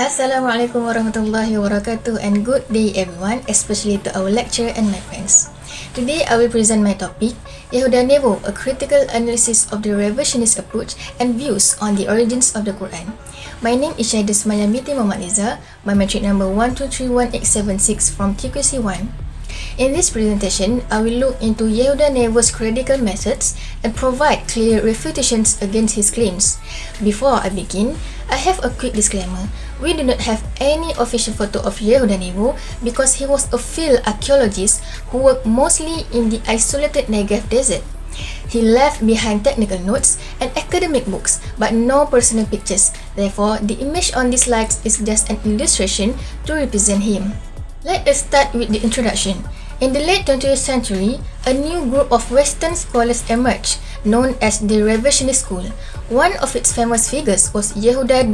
Assalamualaikum warahmatullahi wabarakatuh and good day everyone, especially to our lecturer and my friends. Today I will present my topic, Yehuda, a critical analysis of the revisionist approach and views on the origins of the Quran. My name is Syahidah binti Nidzar, my metric number 1231876 from QNR2043. In this presentation, I will look into Yehuda's critical methods and provide clear refutations against his claims. Before I begin, I have a quick disclaimer. We do not have any official photo of Yehuda because he was a field archaeologist who worked mostly in the isolated Negev desert. He left behind technical notes and academic books, but no personal pictures. Therefore, the image on these slides is just an illustration to represent him. Let us start with the introduction. In the late 20th century, a new group of Western scholars emerged, known as the Revisionist School. One of its famous figures was Yehuda,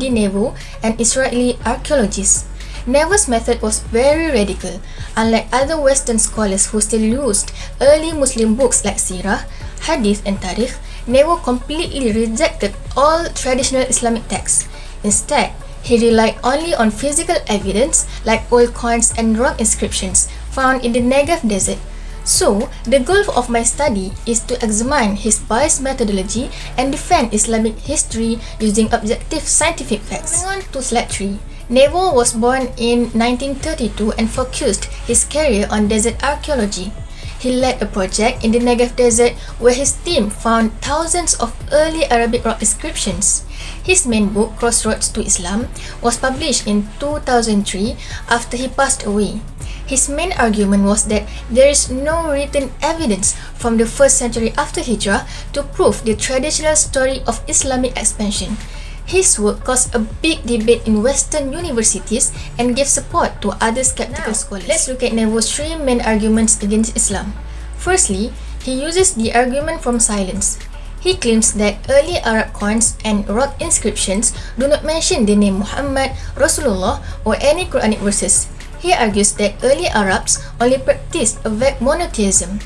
an Israeli archaeologist. Nevo's method was very radical. Unlike other Western scholars who still used early Muslim books like Sirah, Hadith, and Tarikh, Nevo completely rejected all traditional Islamic texts. Instead, he relied only on physical evidence like old coins and rock inscriptions found in the Negev desert. So, the goal of my study is to examine his biased methodology and defend Islamic history using objective scientific facts. Moving on to slide 3. Nevo was born in 1932 and focused his career on desert archaeology. He led a project in the Negev desert where his team found thousands of early Arabic rock inscriptions. His main book, Crossroads to Islam, was published in 2003 after he passed away. His main argument was that there is no written evidence from the 1st century after Hijrah to prove the traditional story of Islamic expansion. His work caused a big debate in Western universities and gave support to other skeptical scholars. Let's look at Nevo's 3 main arguments against Islam. Firstly, he uses the argument from silence. He claims that early Arab coins and rock inscriptions do not mention the name Muhammad, Rasulullah, or any Quranic verses. He argues that early Arabs only practiced a vague monotheism.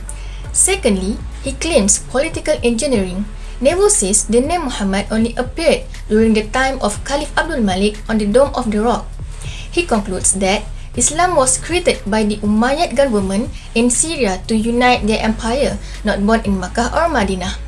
Secondly, he claims political engineering. Nevo says the name Muhammad only appeared during the time of Caliph Abdul Malik on the Dome of the Rock. He concludes that Islam was created by the Umayyad government in Syria to unite their empire, not born in Makkah or Madinah.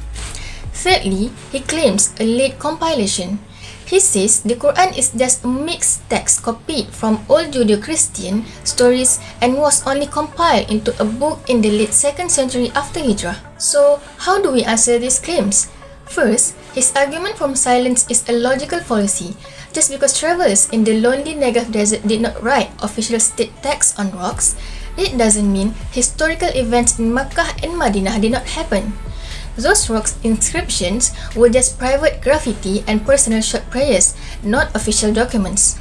Thirdly, he claims a late compilation. He says the Quran is just a mixed text copied from old Judeo-Christian stories and was only compiled into a book in the late 2nd century after Hijrah. So, how do we answer these claims? First, his argument from silence is a logical fallacy. Just because travelers in the lonely Negev desert did not write official state texts on rocks, it doesn't mean historical events in Makkah and Madinah did not happen. Those rock inscriptions were just private graffiti and personal short prayers, not official documents.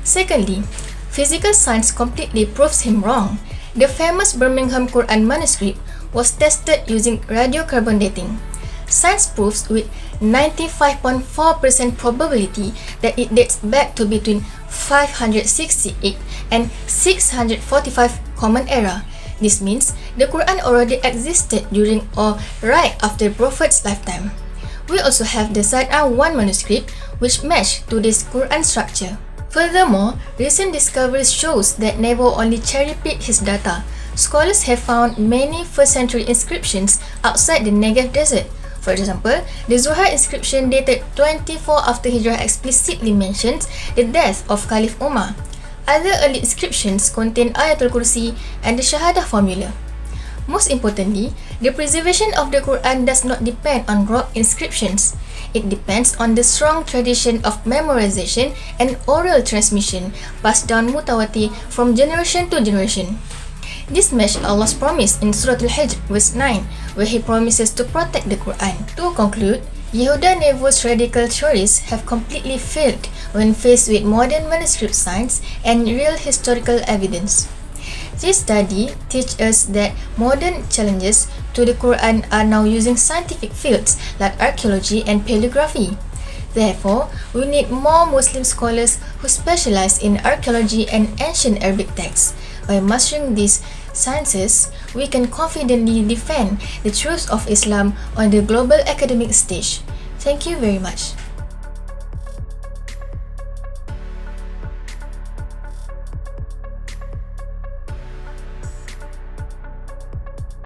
Secondly, physical science completely proves him wrong. The famous Birmingham Quran manuscript was tested using radiocarbon dating. Science proves with 95.4% probability that it dates back to between 568 and 645 Common Era. This means the Quran already existed during or right after the Prophet's lifetime. We also have the Syahidah 1 manuscript which matched to this Quran structure. Furthermore, recent discoveries shows that Nevo only cherry-picked his data. Scholars have found many 1st century inscriptions outside the Negev desert. For example, the Zuhar inscription dated 24 after Hijrah explicitly mentions the death of Caliph Umar. Other early inscriptions contain Ayatul Kursi and the Syahidah formula. Most importantly, the preservation of the Quran does not depend on rock inscriptions. It depends on the strong tradition of memorization and oral transmission passed down mutawatir from generation to generation. This matches Allah's promise in Surah Al-Hijr verse 9, where He promises to protect the Quran. To conclude, Yehuda's radical theories have completely failed when faced with modern manuscript science and real historical evidence. This study teaches us that modern challenges to the Quran are now using scientific fields like archaeology and paleography. Therefore, we need more Muslim scholars who specialize in archaeology and ancient Arabic texts. By mastering these sciences, we can confidently defend the truths of Islam on the global academic stage. Thank you very much.